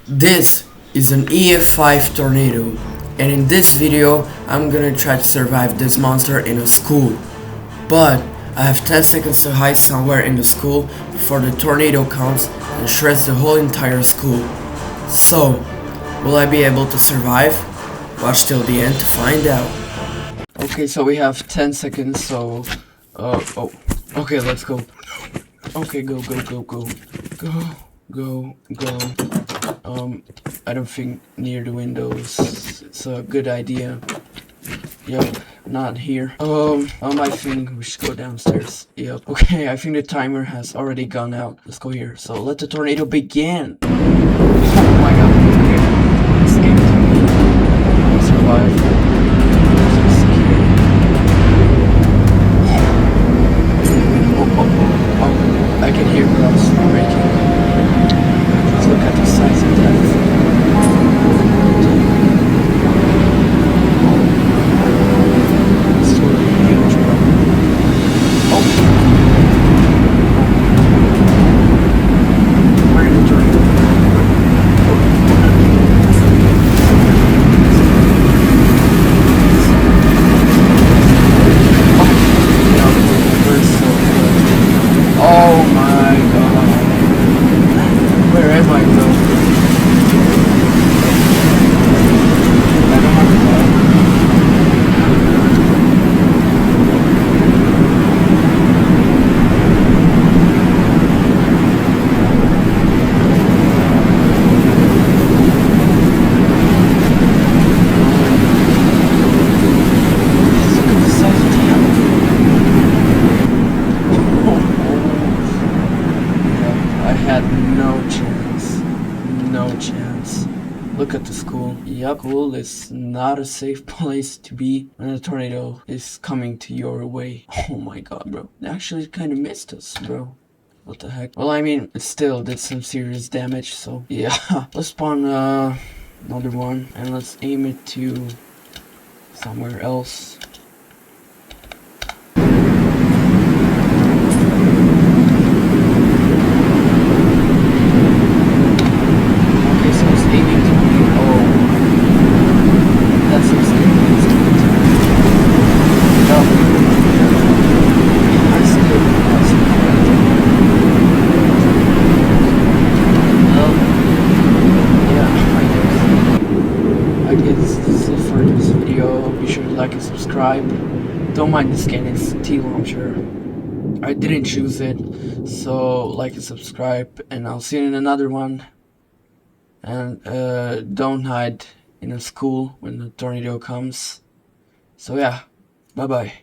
This is an EF5 tornado, and in this video I'm gonna try to survive this monster in a school. But I have 10 seconds to hide somewhere in the school before the tornado comes and shreds the whole entire school. So, will I be able to survive? Watch till the end to find out. Okay, so we have 10 seconds, so okay, let's go. Okay, go. I don't think near the windows it's a good idea. Yep, not here. I think we should go downstairs. Yep. Okay, I think the timer has already gone out. Let's go here. So let the tornado begin. Oh my god. Okay. Let's aim to survive. Oh, I can hear glass breaking. Let's look at the size of that. No chance. Look at the school. Yup, school is not a safe place to be when a tornado is coming to your way. Oh my god, bro. They actually kind of missed us, bro. What the heck? Well, I mean, it still did some serious damage, so yeah. Let's spawn another one, and let's aim it to somewhere else. Be sure to like and subscribe. Don't mind the skin, it's T-Launcher. I didn't choose it, so like and subscribe, and I'll see you in another one. And don't hide in a school when the tornado comes. So yeah, bye bye.